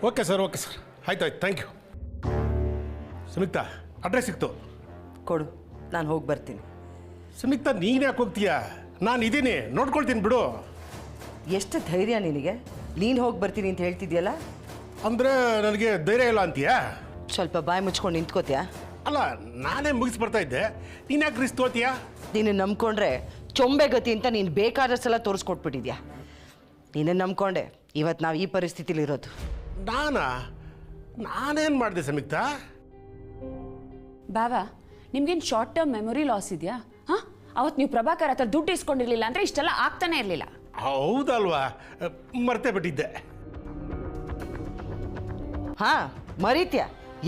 Okay sir ಆಯ್ತು thank you. ಸುಮಿಕ್ತಾ address ಸಿಕ್ತು. ಕೊಡು, ನಾನು ಹೋಗಿ ಬರ್ತೀನಿ. ಸುಮಿಕ್ತಾ ನೀನು ಯಾಕೆ ಹೋಗ್ತೀಯಾ? ನಾನು ಇದ್ದೀನಿ, ನೋಡ್ಕೊಳ್ತೀನಿ ಬಿಡು. ಎಷ್ಟು ಧೈರ್ಯ ನಿನಗೆ? ನೀನು ಹೋಗಿ ಬರ್ತೀನಿ ಅಂತ ಹೇಳ್ತಿದ್ಯಲ್ಲ. ಅಂದರೆ ನನಗೆ ಧೈರ್ಯ ಇಲ್ಲ ಅಂತೀಯಾ? ಸ್ವಲ್ಪ ಬಾಯಿ ಮುಚ್ಕೊಂಡು ನಿಂತ್ಕೋತೀಯಾ? ಅಲ್ಲ, ನಾನೇ ಮುಗಿಸಿ ಬರ್ತಾ ಇದ್ದೆ, ನೀನು ಯಾಕೆ ರಿಸ್ಕ್ ತೋತೀಯಾ? ನೀನು ನಂಬ್ಕೊಂಡ್ರೆ ಚೊಂಬೆ ಗತಿ ಅಂತ ನೀನು ಬೇಕಾದಷ್ಟೆಲ್ಲ ತೋರಿಸ್ಕೊಟ್ಬಿಟ್ಟಿದ್ಯಾ. ನೀನು ನಂಬ್ಕೊಂಡೆ ಇವತ್ತು ನಾವು ಈ ಪರಿಸ್ಥಿತಿಲಿರೋದು. ನಾನೇನು ಮಾಡಿದೆ ಸುಮಿಕ್ತಾ? ಬಾವಾ, ನಿಮ್ಗೇನು ಶಾರ್ಟ್ ಟರ್ಮ್ ಮೆಮೊರಿ ಲಾಸ್ ಇದೆಯಾ? ಹಾಂ, ಅವತ್ತು ನೀವು ಪ್ರಭಾಕರ್ ಹತ್ರ ದುಡ್ಡು ಇಸ್ಕೊಂಡಿರಲಿಲ್ಲ ಅಂದರೆ ಇಷ್ಟೆಲ್ಲ ಆಗ್ತಾನೆ ಇರಲಿಲ್ಲ. ಹೌದಲ್ವಾ, ಮರ್ತೇ ಬಿಟ್ಟಿದ್ದೆ. ಹಾ, ಮರೀತ್ಯ,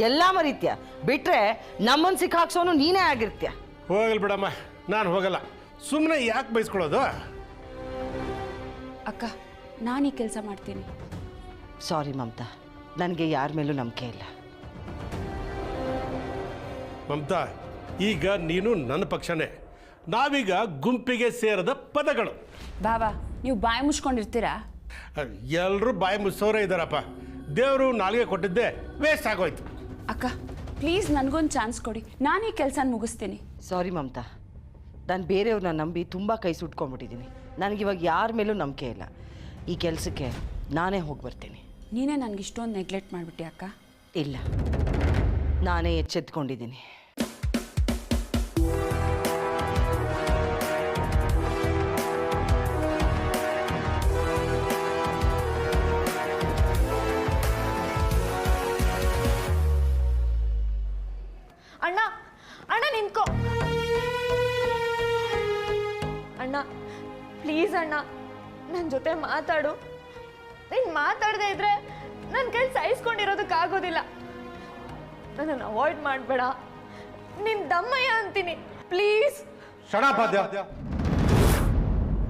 ಎಲ್ಲ ಮರೀತ್ಯ. ಬಿಟ್ರೆ ನಮ್ಮನ್ನು ಸಿಕ್ಕಾಕ್ಸೋನು ನೀನೇ ಆಗಿರ್ತೀಯ. ಹೋಗಲ್ ಬಿಡಮ್ಮ, ನಾನು ಹೋಗಲ್ಲ. ಸುಮ್ಮನೆ ಯಾಕೆ ಬಯಸ್ಕೊಳ್ಳೋದು? ಅಕ್ಕ, ನಾನು ಈ ಕೆಲಸ ಮಾಡ್ತೀನಿ. ಸಾರಿ ಮಮತಾ, ನನಗೆ ಯಾರ ಮೇಲೂ ನಂಬಿಕೆ ಇಲ್ಲ. ಮಮತಾ, ಈಗ ನೀನು ನನ್ನ ಪಕ್ಷನೇ. ನಾವೀಗ ಗುಂಪಿಗೆ ಸೇರದ ಪದಗಳು. ಬಾವಾ, ನೀವು ಬಾಯಿ ಮುಚ್ಕೊಂಡಿರ್ತೀರಾ? ಎಲ್ಲರೂ ಬಾಯಿ ಮುಚ್ಚೋರೇ ಇದ್ದಾರಪ್ಪ. ದೇವರು ನಾಲ್ಗೆ ಕೊಟ್ಟಿದ್ದೆ ವೇಸ್ಟ್ ಆಗೋಯ್ತು. ಅಕ್ಕ, ಪ್ಲೀಸ್ ನನಗೊಂದು ಚಾನ್ಸ್ ಕೊಡಿ, ನಾನು ಈ ಕೆಲಸ ಮುಗಿಸ್ತೀನಿ. ಸಾರಿ ಮಮತಾ, ನಾನು ಬೇರೆಯವ್ರನ್ನ ನಂಬಿ ತುಂಬ ಕೈ ಸುಟ್ಕೊಂಡ್ಬಿಟ್ಟಿದ್ದೀನಿ. ನನಗಿವಾಗ ಯಾರ ಮೇಲೂ ನಂಬಿಕೆ ಇಲ್ಲ. ಈ ಕೆಲಸಕ್ಕೆ ನಾನೇ ಹೋಗಿ ಬರ್ತೀನಿ. ನೀನೇ ನನಗೆ ಇಷ್ಟೊಂದು ನೆಗ್ಲೆಕ್ಟ್ ಮಾಡಿಬಿಟ್ಟೆ ಅಕ್ಕ. ಇಲ್ಲ, ನಾನೇ ಎಚ್ಚೆತ್ಕೊಂಡಿದ್ದೀನಿ. ಅಣ್ಣ ಅಣ್ಣ ನಿಂತ್ಕೋ ಅಣ್ಣ, ಪ್ಲೀಸ್ ಅಣ್ಣ, ನನ್ನ ಜೊತೆ ಮಾತಾಡು. ನೀನು ಮಾತಾಡದೇ ಇದ್ರೆ ನನ್ನ ಕೈ ಸಹಿಸ್ಕೊಂಡಿರೋದಕ್ಕಾಗೋದಿಲ್ಲ. ನನ್ನನ್ನು ಅವಾಯ್ಡ್ ಮಾಡಬೇಡ. ನಿನ್ನ ದಮ್ಮಯ್ಯ ಅಂತೀನಿ, ಪ್ಲೀಸ್. ಶಣಾಪಾದ್ಯ,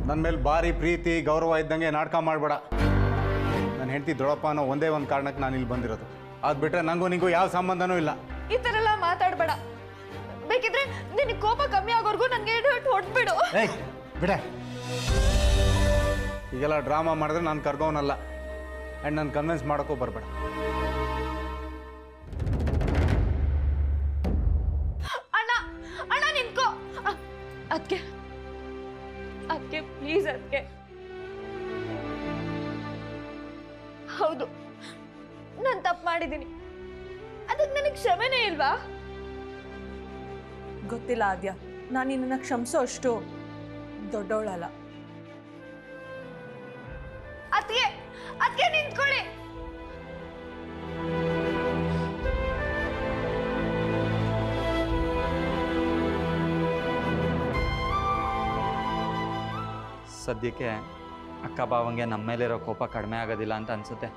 ನನ್ನ ಮೇಲೆ ಭಾರಿ ಪ್ರೀತಿ ಗೌರವ ಇದ್ದಂಗೆ ನಾಟಕ ಮಾಡಬೇಡ. ನನ್ನ ಹೆಂಡತಿ ದೊಡ್ಡಪ್ಪ ಅನ್ನೋ ಒಂದೇ ಒಂದು ಕಾರಣಕ್ಕೆ ನಾನು ಇಲ್ಲಿ ಬಂದಿರೋದು. ಅದು ಬಿಟ್ಟರೆ ನನಗೂ ನಿಂಗೂ ಯಾವ ಸಂಬಂಧನೂ ಇಲ್ಲ. ಈ ಥರ ಎಲ್ಲ ಮಾತಾಡಬೇಡ. ಬೇಕಿದ್ರೆ ನಿನಗೆ ಕೋಪ ಕಮ್ಮಿ ಆಗೋರ್ಗು ನನಗೆ ಹೊಡ್ಬಿಡು. ಏಯ್ ಬಿಡೆ, ಈಗೆಲ್ಲ ಡ್ರಾಮಾ ಮಾಡಿದ್ರೆ ನಾನು ಕರ್ಗೋನಲ್ಲ. ಆ್ಯಂಡ್ ನಾನು ಕನ್ವಿನ್ಸ್ ಮಾಡೋಕ್ಕೂ ಬರಬೇಡ. ಅಣ್ಣ ಅಣ್ಣ ನಿಂತ್ಕೋ. ಅದಕ್ಕೆ ಪ್ಲೀಸ್, ಅದಕ್ಕೆ ಹೌದು, ನಾನು ತಪ್ಪು ಮಾಡಿದ್ದೀನಿ. ಅದಕ್ಕೆ ನನಗೆ ಕ್ಷಮೆನೇ ಇಲ್ವಾ? ಗೊತ್ತಿಲ್ಲ ಆದ್ಯ, ನಾನು ನಿನ್ನನ್ನು ಕ್ಷಮಿಸೋ ಅಷ್ಟು ದೊಡ್ಡವಳಲ್ಲ. ಅದಕ್ಕೆ ನಿಂತ್ಕೊಳ್ಳಿ. ಸದ್ಯಕ್ಕೆ ಅಕ್ಕ ಬಾವಂಗೆ ನಮ್ಮ ಮೇಲಿರೋ ಕೋಪ ಕಡಿಮೆ ಆಗೋದಿಲ್ಲ ಅಂತ ಅನ್ಸುತ್ತೆ.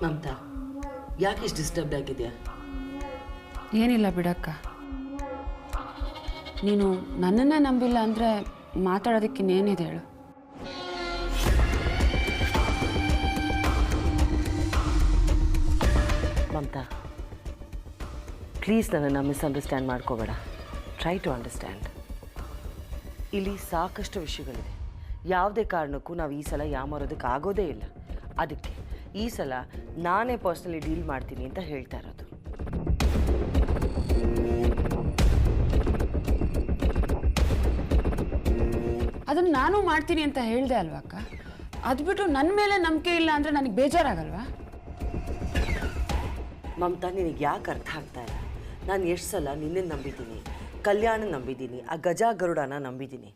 ಮಮತಾ, ಯಾಕೆ ಇಷ್ಟು ಡಿಸ್ಟರ್ಬ್ ಆಗಿದೆಯಾ? ಏನಿಲ್ಲ ಬಿಡಕ್ಕ. ನೀನು ನನ್ನನ್ನೇ ನಂಬಿಲ್ಲ ಅಂದರೆ ಮಾತಾಡೋದಕ್ಕೆ ಇನ್ನೇನಿದೆ ಹೇಳು? ಮಮತಾ, ಪ್ಲೀಸ್ ನನ್ನನ್ನು ಮಿಸ್ಅಂಡರ್ಸ್ಟ್ಯಾಂಡ್ ಮಾಡ್ಕೋಬೇಡ. Try to understand. ಇಲ್ಲಿ ಸಾಕಷ್ಟು ವಿಷಯಗಳಿದೆ. ಯಾವುದೇ ಕಾರಣಕ್ಕೂ ನಾವು ಈ ಸಲ ಯಾಮಾರೋದಕ್ಕೆ ಆಗೋದೇ ಇಲ್ಲ. ಅದಕ್ಕೆ ಈ ಸಲ ನಾನೇ ಪರ್ಸ್ನಲಿ ಡೀಲ್ ಮಾಡ್ತೀನಿ ಅಂತ ಹೇಳ್ತಾ ಇರೋದು. ಅದನ್ನು ನಾನು ಮಾಡ್ತೀನಿ ಅಂತ ಹೇಳಿದೆ ಅಲ್ವಾ ಅಕ್ಕ? ಅದು ಬಿಟ್ಟು ನನ್ನ ಮೇಲೆ ನಂಬಿಕೆ ಇಲ್ಲ ಅಂದರೆ ನನಗೆ ಬೇಜಾರಾಗಲ್ವಾ? ಮಮತಾ, ನಿನಗೆ ಯಾಕೆ ಅರ್ಥ ಆಗ್ತಾ ಇಲ್ಲ? ನಾನು ಎಷ್ಟು ಸಲ ನಿನ್ನೆ ನಂಬಿದ್ದೀನಿ, ಕಲ್ಯಾಣ ನಂಬಿದ್ದೀನಿ, ಆ ಗಜ ಗರುಡನ ನಂಬಿದ್ದೀನಿ.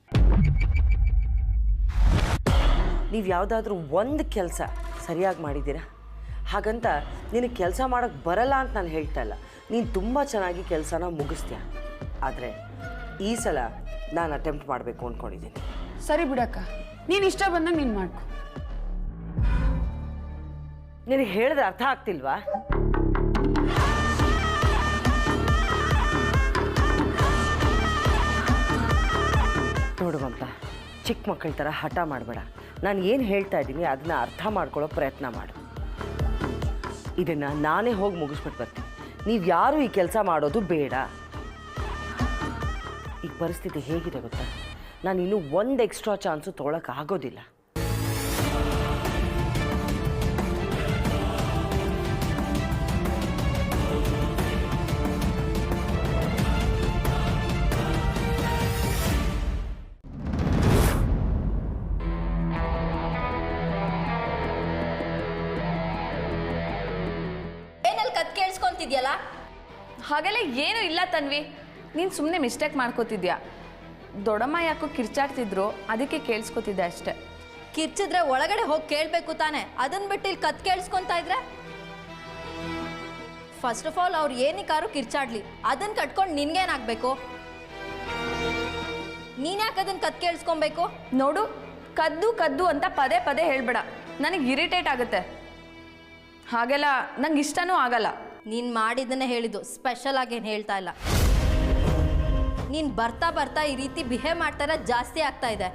ನೀವು ಯಾವುದಾದ್ರೂ ಒಂದು ಕೆಲಸ ಸರಿಯಾಗಿ ಮಾಡಿದ್ದೀರಾ? ಹಾಗಂತ ನಿನಗೆ ಕೆಲಸ ಮಾಡೋಕ್ಕೆ ಬರಲ್ಲ ಅಂತ ನಾನು ಹೇಳ್ತಾ ಇಲ್ಲ. ನೀನು ತುಂಬ ಚೆನ್ನಾಗಿ ಕೆಲಸನ ಮುಗಿಸ್ತೀಯ. ಆದರೆ ಈ ಸಲ ನಾನು ಅಟೆಂಪ್ಟ್ ಮಾಡಬೇಕು ಅಂದ್ಕೊಂಡಿದ್ದೀನಿ. ಸರಿ ಬಿಡಕ್ಕ, ನೀನು ಇಷ್ಟ ಬಂದಂಗೆ ನೀನು ಮಾಡ್ಕೊ. ನಿನಗೆ ಹೇಳಿದ್ರೆ ಅರ್ಥ ಆಗ್ತಿಲ್ವಾ? ನೋಡು ಮಮತಾ, ಚಿಕ್ಕ ಮಕ್ಕಳ ಥರ ಹಠ ಮಾಡಬೇಡ. ನಾನು ಏನು ಹೇಳ್ತಾ ಇದ್ದೀನಿ ಅದನ್ನ ಅರ್ಥ ಮಾಡ್ಕೊಳ್ಳೋ ಪ್ರಯತ್ನ ಮಾಡು. ಇದನ್ನು ನಾನೇ ಹೋಗಿ ಮುಗಿಸ್ಬಿಟ್ಟು ಬರ್ತೀನಿ. ನೀವು ಯಾರೂ ಈ ಕೆಲಸ ಮಾಡೋದು ಬೇಡ. ಈ ಪರಿಸ್ಥಿತಿ ಹೇಗಿದೆ ಗೊತ್ತಾ, ನಾನು ಇನ್ನೂ ಒಂದು ಎಕ್ಸ್ಟ್ರಾ ಚಾನ್ಸು ತೊಗೊಳಕ್ಕಾಗೋದಿಲ್ಲ. ಏನಲ್ಲಿ ಕತ್ ಕೇಳಿಸ್ಕೊಂತಿದ್ಯಲ್ಲ? ಹಾಗೆಲ್ಲ ಏನೂ ಇಲ್ಲ ತನ್ವಿ, ನೀನು ಸುಮ್ಮನೆ ಮಿಸ್ಟೇಕ್ ಮಾಡ್ಕೋತಿದ್ಯಾ. ದೊಡ್ಡಮ್ಮ ಯಾಕೋ ಕಿರ್ಚಾಡ್ತಿದ್ರು, ಅದಕ್ಕೆ ಕೇಳಿಸ್ಕೊತಿದ್ದೆ ಅಷ್ಟೆ. ಕಿರ್ಚಿದ್ರೆ ಒಳಗಡೆ ಹೋಗಿ ಕೇಳಬೇಕು ತಾನೆ, ಅದನ್ನ ಬಿಟ್ಟು ಇಲ್ಲಿ ಕತ್ ಕೇಳಿಸ್ಕೊಂತ ಇದ್ರೆ? ಫಸ್ಟ್ ಆಫ್ ಆಲ್ ಅವ್ರು ಏನಕ್ಕಾರು ಕಿರ್ಚಾಡ್ಲಿ, ಅದನ್ನ ಕಟ್ಕೊಂಡು ನಿನ್ಗೇನಾಗಬೇಕು? ನೀನ್ಯಾಕೆ ಅದನ್ನ ಕತ್ ಕೇಳಿಸ್ಕೊಬೇಕು? ನೋಡು, ಕದ್ದು ಕದ್ದು ಅಂತ ಪದೇ ಪದೇ ಹೇಳ್ಬೇಡ, ನನಗೆ ಇರಿಟೇಟ್ ಆಗುತ್ತೆ. ಹಾಗೆಲ್ಲ ನಂಗೆ ಇಷ್ಟನೂ ಆಗಲ್ಲ. ನೀನು ಮಾಡಿದ್ದನ್ನೇ ಹೇಳಿದ್ದು, ಸ್ಪೆಷಲ್ ಆಗೇನು ಹೇಳ್ತಾ ಇಲ್ಲ. ನೀನು ಬರ್ತಾ ಬರ್ತಾ ಈ ರೀತಿ ಬಿಹೇವ್ ಮಾಡ್ತಾರ ಜಾಸ್ತಿ ಆಗ್ತಾ ಇದೆ.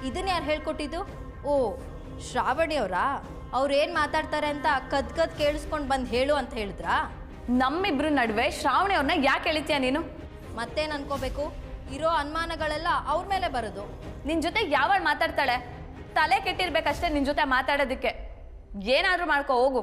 ಇದನ್ನ ಯಾರು ಹೇಳ್ಕೊಟ್ಟಿದ್ದು? ಓ, ಶ್ರಾವಣಿಯವರಾ? ಅವ್ರು ಏನು ಮಾತಾಡ್ತಾರೆ ಅಂತ ಕದ್ ಕೇಳಿಸ್ಕೊಂಡು ಬಂದು ಹೇಳು ಅಂತ ಹೇಳಿದ್ರಾ? ನಮ್ಮಿಬ್ರು ನಡುವೆ ಶ್ರಾವಣಿ ಅವ್ರನ್ನ ಯಾಕೆ ಎಳಿತೀಯ ನೀನು? ಮತ್ತೇನು ಅನ್ಕೋಬೇಕು? ಇರೋ ಅನುಮಾನಗಳೆಲ್ಲ ಅವ್ರ ಮೇಲೆ ಬರೋದು. ನಿನ್ನ ಜೊತೆ ಯಾವಾಗ ಮಾತಾಡ್ತಾಳೆ? ತಲೆ ಕೆಟ್ಟಿರ್ಬೇಕಷ್ಟೇ ನಿನ್ನ ಜೊತೆ ಮಾತಾಡೋದಕ್ಕೆ. ಏನಾದರೂ ಮಾಡ್ಕೋ ಹೋಗು.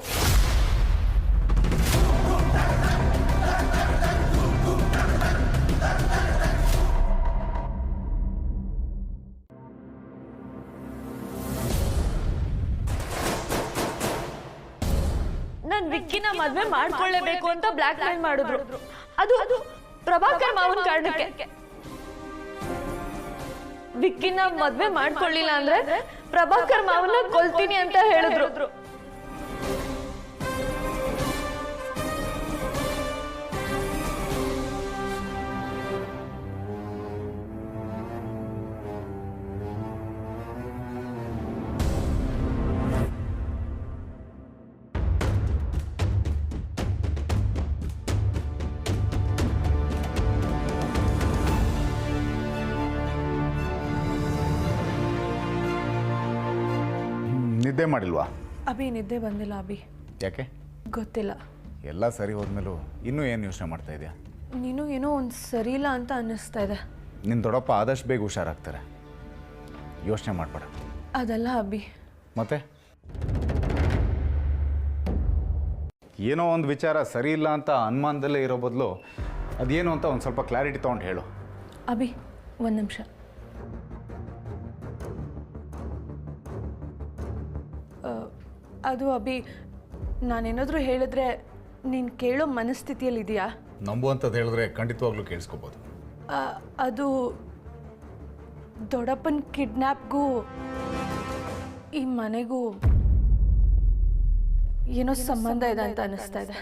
ನಾನು ವಿಕ್ಕಿನ ಮದ್ವೆ ಮಾಡ್ಕೊಳ್ಳೇಬೇಕು ಅಂತ ಬ್ಲಾಕ್ ಮೇಲ್ ಮಾಡಿದ್ರು. ಅದು ಪ್ರಭಾಕರ್ ಮಾವನ್ ಕಾರಣಕ್ಕೆ. ವಿಕ್ಕಿನ ಮದ್ವೆ ಮಾಡ್ಕೊಳ್ಳಿಲ್ಲ ಅಂದ್ರೆ ಪ್ರಭಾಕರ್ ಮಾವನ್ನ ಕೊಲ್ತೀನಿ ಅಂತ ಹೇಳಿದ್ರು. ನಿದ್ದೆ ಮಾಡಿಲ್ವಾ? ಅಭಿ ನಿದ್ದೆ ಬಂದಿಲ್ಲ ಅಭಿ. ಯಾಕೆ? ಗೊತ್ತಿಲ್ಲ. ಎಲ್ಲ ಸರಿ ಹೋದ್ಮೇಲೂ ಇನ್ನೂ ಏನು ಯೋಚನೆ ಮಾಡ್ತಾ ಇದೆಯಾ? ನೀನು ಏನೋ ಒಂದು ಸರಿ ಇಲ್ಲ ಅಂತ ಅನ್ನಿಸ್ತಾ ಇದೆ. ನಿನ್ನ ದೊಡ್ಡಪ್ಪ ಆದಷ್ಟು ಬೇಗ ಹುಷಾರಾಗ್ತಾರೆ, ಯೋಚನೆ ಮಾಡಬೇಡ. ಅದಲ್ಲ ಅಭಿ. ಮತ್ತೆ ಏನೋ ಒಂದು ವಿಚಾರ ಸರಿ ಇಲ್ಲ ಅಂತ ಅನುಮಾನದಲ್ಲೇ ಇರೋ ಬದಲು ಅದೇನು ಅಂತ ಒಂದು ಸ್ವಲ್ಪ ಕ್ಲಾರಿಟಿ ತೊಗೊಂಡು ಹೇಳು. ಅಭಿ ಒಂದು ನಿಮಿಷ. ಅದು ಅಭಿ, ನಾನೇನಾದರೂ ಹೇಳಿದ್ರೆ ನೀನು ಕೇಳೋ ಮನಸ್ಥಿತಿಯಲ್ಲಿದೆಯಾ? ನಂಬುವಂಥದ್ದು ಹೇಳಿದ್ರೆ ಖಂಡಿತವಾಗ್ಲೂ ಕೇಳಿಸ್ಕೋಬೋದು. ಅದು ದೊಡ್ಡಪ್ಪನ ಕಿಡ್ನ್ಯಾಪ್ಗೂ ಈ ಮನೆಗೂ ಏನೋ ಸಂಬಂಧ ಇದೆ ಅಂತ ಅನ್ನಿಸ್ತಾ ಇದೆ.